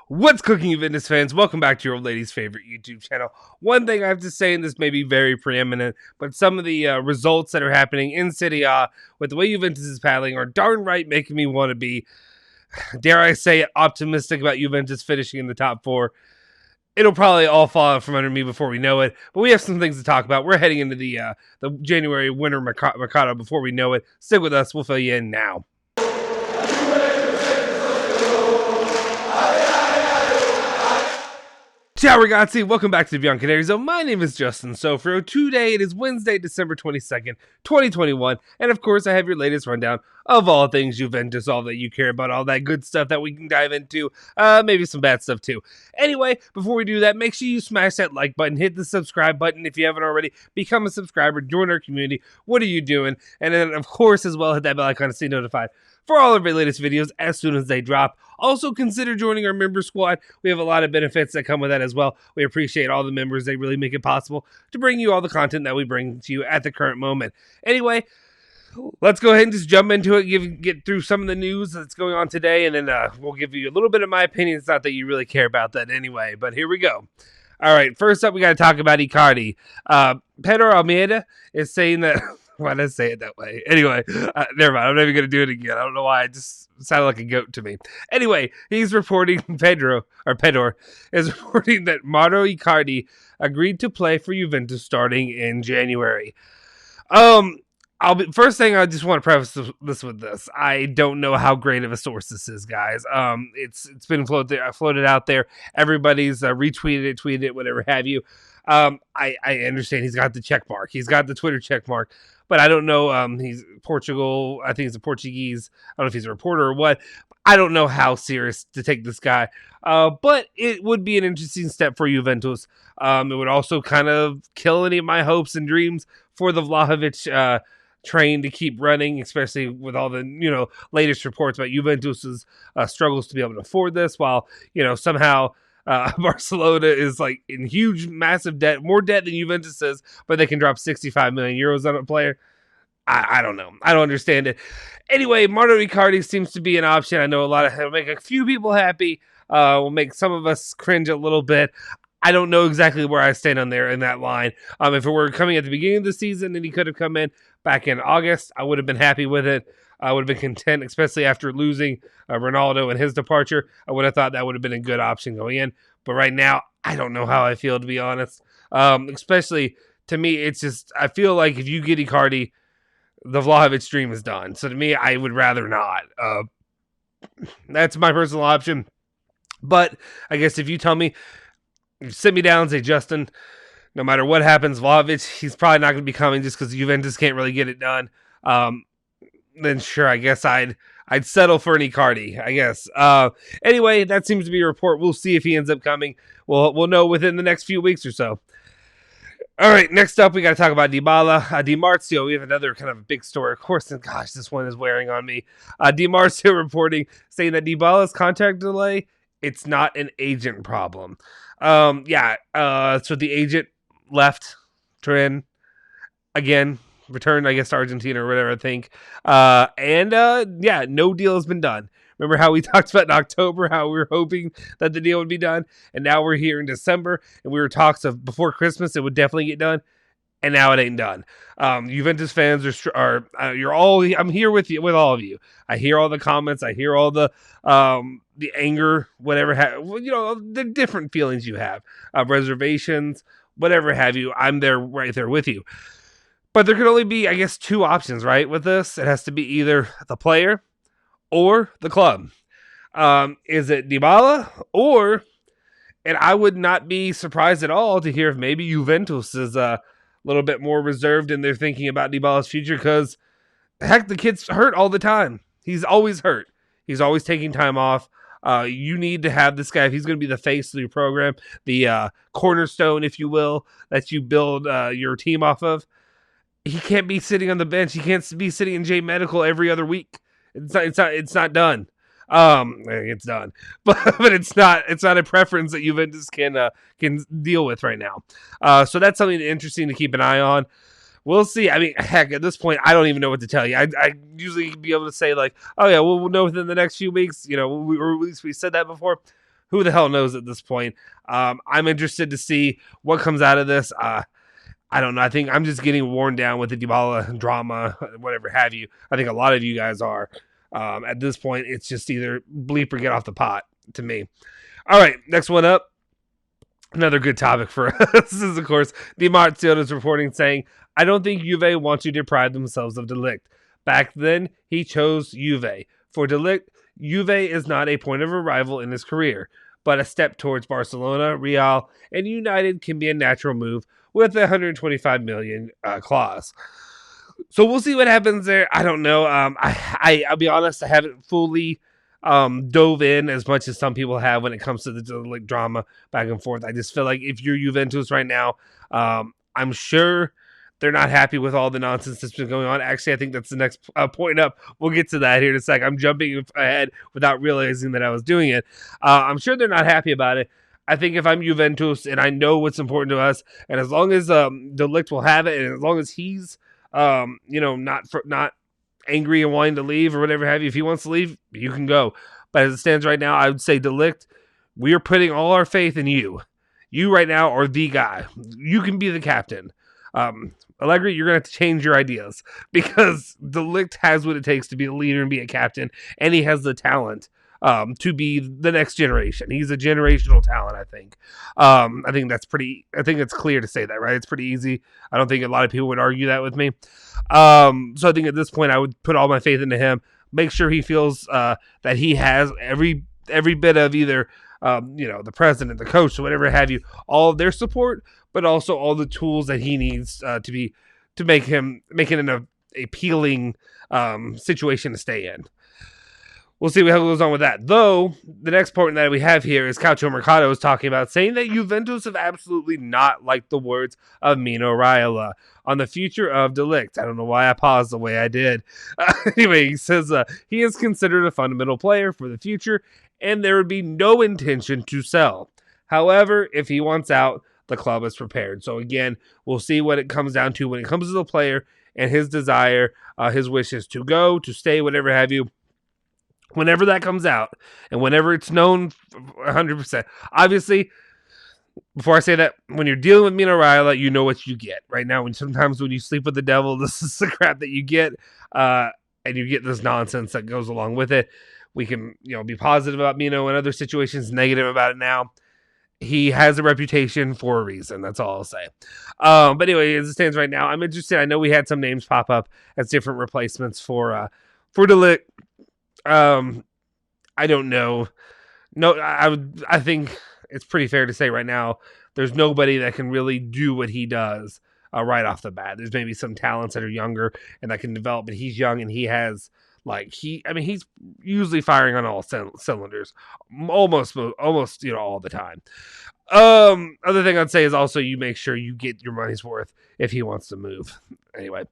What's cooking, Juventus fans? Welcome back to your old lady's favorite YouTube channel. One thing I have to say, and this may be very preeminent, but some of the results that are happening in Serie A with the way Juventus is paddling are darn right making me want to be, dare I say, optimistic about Juventus finishing in the top four. It'll probably all fall out from under me before we know it, but we have some things to talk about. We're heading into the January winter mercado before we know it. Stick with us. We'll fill you in now. Ciao ragazzi, welcome back to the Bianconeri. My name is Justin Sofro. Today it is Wednesday, December 22nd, 2021, and of course I have your latest rundown of all things Juventus, all that you care about, all that good stuff that we can dive into, maybe some bad stuff too. Anyway, before we do that, make sure you smash that like button, hit the subscribe button if you haven't already, become a subscriber, join our community. What are you doing? And then of course as well, hit that bell icon to stay notified for all of our latest videos as soon as they drop. Also, consider joining our member squad. We have a lot of benefits that come with that as well. We appreciate all the members. They really make it possible to bring you all the content that we bring to you at the current moment. Anyway, let's go ahead and just jump into it, get through some of the news that's going on today, and then we'll give you a little bit of my opinion. It's not that you really care about that anyway, but here we go. All right, first up, we got to talk about Icardi. Pedro Almeida is saying that... Why did I say it that way? Anyway, never mind. I'm not even going to do it again. I don't know why. It just sounded like a goat to me. Anyway, he's reporting, Pedro is reporting that Mauro Icardi agreed to play for Juventus starting in January. First thing, I just want to preface this with this. I don't know how great of a source this is, guys. It's been floated out there. Everybody's retweeted it, tweeted it, whatever have you. I understand he's got the check mark. He's got the Twitter check mark. But I don't know. He's Portugal. I think he's a Portuguese. I don't know if he's a reporter or what. I don't know how serious to take this guy. But it would be an interesting step for Juventus. It would also kind of kill any of my hopes and dreams for the Vlahovic train to keep running, especially with all the latest reports about Juventus's struggles to be able to afford this, while somehow Barcelona is like in huge, massive debt, more debt than Juventus is, but they can drop 65 million euros on a player. I don't know. I don't understand it. Anyway, Mauro Icardi seems to be an option. I know it'll make a few people happy. Will make some of us cringe a little bit. I don't know exactly where I stand on there in that line. If it were coming at the beginning of the season and he could have come in back in August, I would have been happy with it. I would have been content, especially after losing Ronaldo and his departure. I would have thought that would have been a good option going in. But right now, I don't know how I feel, to be honest. Especially, to me, it's just, I feel like if you get Icardi, the Vlahovic dream is done. So to me, I would rather not. That's my personal option. But I guess if you tell me, sit me down and say, Justin, no matter what happens, Vlahovic, he's probably not going to be coming just because Juventus can't really get it done. Then sure, I guess I'd settle for an Icardi, I guess. Anyway, that seems to be a report. We'll see if he ends up coming. We'll know within the next few weeks or so. All right, next up, we got to talk about Dybala. Di Marzio, we have another kind of big story. Of course, and gosh, this one is wearing on me. Di Marzio reporting, saying that Dybala's contract delay, it's not an agent problem. So the agent left Turin again, returned, I guess, to Argentina or whatever, I think. No deal has been done. Remember how we talked about in October, how we were hoping that the deal would be done, and now we're here in December, and we were talks of before Christmas it would definitely get done, and now it ain't done. Juventus fans I'm here with you, with all of you. I hear all the comments, I hear all the anger, whatever, the different feelings you have, reservations, whatever have you. I'm there, right there with you. But there could only be, I guess, two options, right, with this. It has to be either the player or the club. Is it Dybala and I would not be surprised at all to hear if maybe Juventus is a little bit more reserved in their thinking about Dybala's future, because, heck, the kid's hurt all the time. He's always hurt. He's always taking time off. You need to have this guy, if he's going to be the face of your program, the cornerstone, if you will, that you build your team off of. He can't be sitting on the bench. He can't be sitting in J Medical every other week. It's not done. It's done, but it's not a preference that Juventus can deal with right now. So that's something interesting to keep an eye on. We'll see. I mean, heck, at this point, I don't even know what to tell you. I usually be able to say like, oh yeah, we'll know within the next few weeks. Or at least we said that before. who the hell knows at this point? I'm interested to see what comes out of this. I don't know. I think I'm just getting worn down with the Dybala drama, whatever have you. I think a lot of you guys are. At this point, it's just either bleep or get off the pot to me. All right, next one up. Another good topic for us. This is, of course, Di Marzio is reporting saying, I don't think Juve wants to deprive themselves of De Ligt. Back then, he chose Juve. For De Ligt, Juve is not a point of arrival in his career, but a step towards Barcelona, Real, and United can be a natural move with the 125 million clause. So we'll see what happens there. I don't know. I'll be honest, I haven't fully dove in as much as some people have when it comes to the like drama back and forth. I just feel like if you're Juventus right now, I'm sure they're not happy with all the nonsense that's been going on. Actually, I think that's the next point up. We'll get to that here in a sec. I'm jumping ahead without realizing that I was doing it. I'm sure they're not happy about it. I think if I'm Juventus and I know what's important to us, and as long as De Ligt will have it, and as long as he's not angry and wanting to leave or whatever have you, if he wants to leave, you can go. But as it stands right now, I would say De Ligt, we are putting all our faith in you. You right now are the guy. You can be the captain. Allegri, you're going to have to change your ideas because De Ligt has what it takes to be a leader and be a captain, and he has the talent to be the next generation. He's a generational talent, I think. I think it's clear to say that, right? It's pretty easy. I don't think a lot of people would argue that with me. So I think at this point, I would put all my faith into him. Make sure he feels that he has every bit of either the president, the coach, or whatever have you, all of their support, but also all the tools that he needs to make it an appealing situation to stay in. We'll see what goes on with that. Though, the next point that we have here is Calcio Mercato is talking about, saying that Juventus have absolutely not liked the words of Mino Raiola on the future of De Ligt. I don't know why I paused the way I did. Anyway, he says he is considered a fundamental player for the future, and there would be no intention to sell. However, if he wants out, the club is prepared. So again, we'll see what it comes down to when it comes to the player and his desire, his wishes to go, to stay, whatever have you. Whenever that comes out, and whenever it's known 100%. Obviously, before I say that, when you're dealing with Mino Raiola, you know what you get. Right now, sometimes when you sleep with the devil, this is the crap that you get, and you get this nonsense that goes along with it. We can be positive about Mino in other situations, negative about it now. He has a reputation for a reason. That's all I'll say. But anyway, as it stands right now, I'm interested. I know we had some names pop up as different replacements for De Ligt. I don't know. No, I think it's pretty fair to say right now there's nobody that can really do what he does right off the bat. There's maybe some talents that are younger and that can develop, but he's young and he has he's usually firing on all cylinders, almost all the time. Other thing I'd say is also you make sure you get your money's worth if he wants to move. Anyway.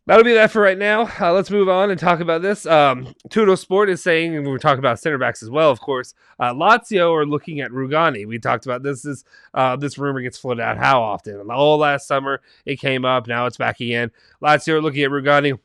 That'll be that for right now. Let's move on and talk about this. Tutto Sport is saying, and we're talking about center backs as well, of course, Lazio are looking at Rugani. We talked about this. This rumor gets floated out how often? All last summer it came up. Now it's back again. Lazio are looking at Rugani.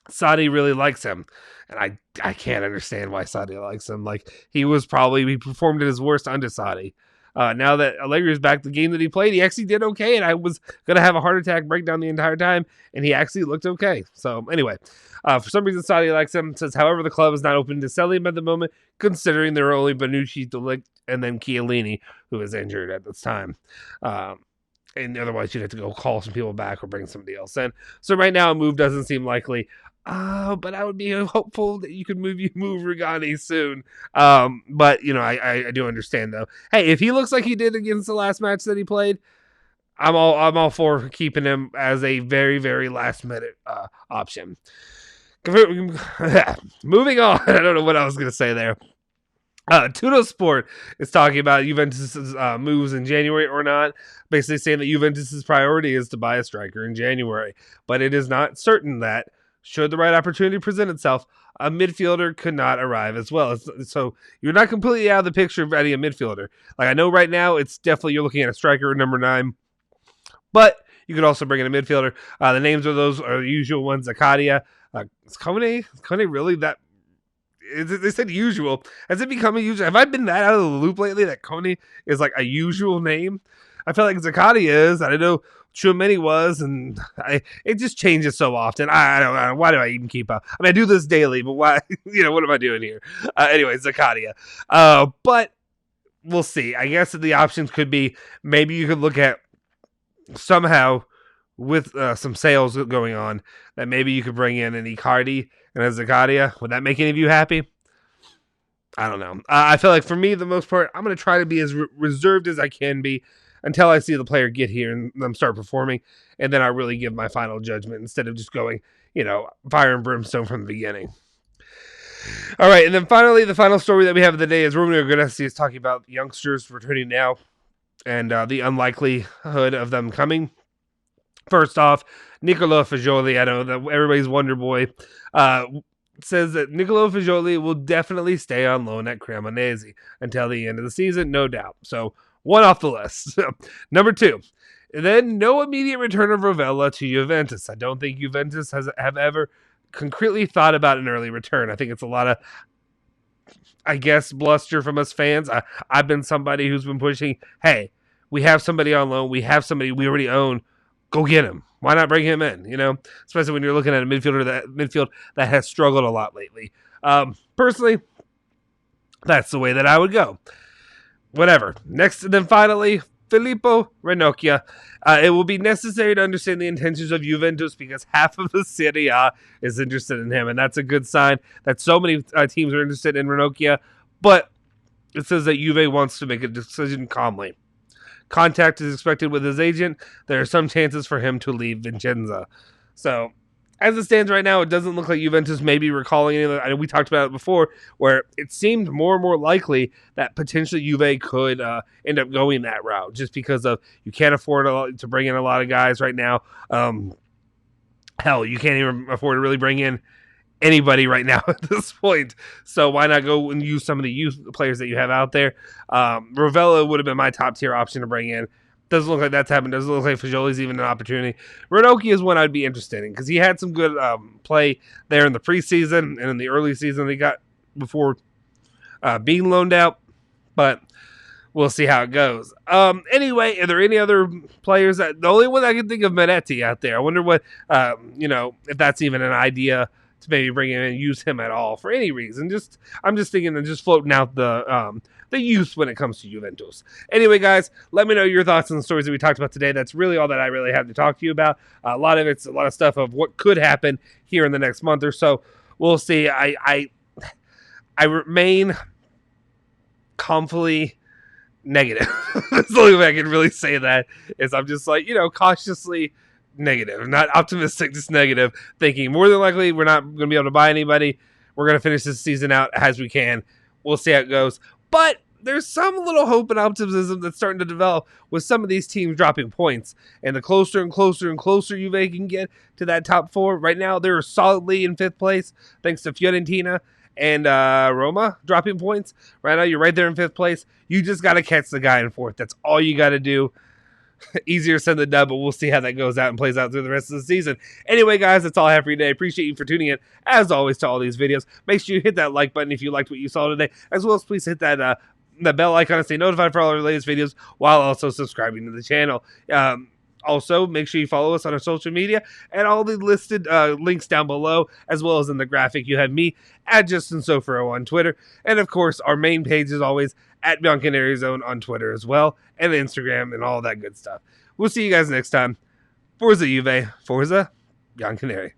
Sadi really likes him. And I can't understand why Sadi likes him. Like, he performed at his worst under Sadi. Now that Allegri is back, the game that he played, he actually did okay, and I was going to have a heart attack breakdown the entire time, and he actually looked okay. So, anyway, for some reason, Sadi likes him. Says, however, the club is not open to selling him at the moment, considering there are only Bonucci, De Ligt, and then Chiellini, who is injured at this time. And otherwise, you'd have to go call some people back or bring somebody else in. So, right now, a move doesn't seem likely. But I would be hopeful that you could move Rugani soon. But I do understand though. Hey, if he looks like he did against the last match that he played, I'm all for keeping him as a very, very last minute option. Moving on. I don't know what I was gonna say there. Tutto Sport is talking about Juventus' moves in January or not, basically saying that Juventus' priority is to buy a striker in January, but it is not certain that, should the right opportunity present itself, a midfielder could not arrive as well. So you're not completely out of the picture of adding a midfielder. Like, I know right now it's definitely you're looking at a striker number 9, but you could also bring in a midfielder. The names of those are the usual ones: Icardi. Is Kone really that? They said usual. Has it become a usual? Have I been that out of the loop lately that Coney is like a usual name? I feel like Zakati is. I don't know Chouameni was, and it just changes so often. I don't know. Why do I even keep up? I mean, I do this daily, but why? What am I doing here? Anyway, Zakaria. But we'll see. I guess the options could be maybe you could look at somehow with some sales going on that maybe you could bring in an Icardi and a Zakaria. Would that make any of you happy? I don't know. I feel like for me, the most part, I'm going to try to be as reserved as I can be until I see the player get here and them start performing, and then I really give my final judgment instead of just going, fire and brimstone from the beginning. All right, and then finally, the final story that we have of the day is Romeo Guidetti is talking about youngsters returning now and the unlikelihood of them coming. First off, Niccolò Fagioli, I know that everybody's Wonder Boy, says that Niccolò Fagioli will definitely stay on loan at Cremonese until the end of the season, no doubt. So, one off the list. Number 2, then no immediate return of Rovella to Juventus. I don't think Juventus have ever concretely thought about an early return. I think it's a lot of, bluster from us fans. I've been somebody who's been pushing, hey, we have somebody on loan. We have somebody we already own. Go get him. Why not bring him in? Especially when you're looking at a midfield that has struggled a lot lately. Personally, that's the way that I would go. Whatever. Next, and then finally, Filippo Ranocchia. It will be necessary to understand the intentions of Juventus because half of the Serie A is interested in him, and that's a good sign that so many teams are interested in Ranocchia. But it says that Juve wants to make a decision calmly. Contact is expected with his agent. There are some chances for him to leave Vicenza. So, as it stands right now, it doesn't look like Juventus may be recalling any of that. I know we talked about it before, where it seemed more and more likely that potentially Juve could end up going that route, just because of you can't afford to bring in a lot of guys right now. Hell, you can't even afford to really bring in anybody right now at this point. So why not go and use some of the youth players that you have out there? Rovella would have been my top tier option to bring in. Doesn't look like that's happened. Doesn't look like Fagioli's even an opportunity. Ranocchia is one I'd be interested in because he had some good play there in the preseason and in the early season they got before being loaned out. But we'll see how it goes. Anyway, are there any other players the only one I can think of Miretti out there. I wonder what if that's even an idea to maybe bring him in and use him at all for any reason. I'm just thinking of just floating out the youth when it comes to Juventus. Anyway, guys, let me know your thoughts on the stories that we talked about today. That's really all that I really have to talk to you about. A lot of stuff of what could happen here in the next month or so. We'll see. I remain confidently negative. That's the only way I can really say that is I'm just like, cautiously negative, not optimistic, just negative, thinking more than likely we're not going to be able to buy anybody. We're going to finish this season out as we can. We'll see how it goes. But there's some little hope and optimism that's starting to develop with some of these teams dropping points. And the closer and closer and closer Juve can get to that top 4. Right now, they're solidly in 5th place, thanks to Fiorentina and Roma dropping points. Right now, you're right there in 5th place. You just got to catch the guy in 4th. That's all you got to do. Easier said than done, but we'll see how that goes out and plays out through the rest of the season. Anyway, guys, that's all I have for you today. Appreciate you for tuning in, as always, to all these videos. Make sure you hit that like button if you liked what you saw today, as well as please hit that bell icon to stay notified for all our latest videos, while also subscribing to the channel. Also, make sure you follow us on our social media and all the listed links down below, as well as in the graphic. You have me at JustinSofro on Twitter, and of course, our main page is always at Bianconeri on Twitter as well, and Instagram, and all that good stuff. We'll see you guys next time. Forza Juve, Forza Bianconeri.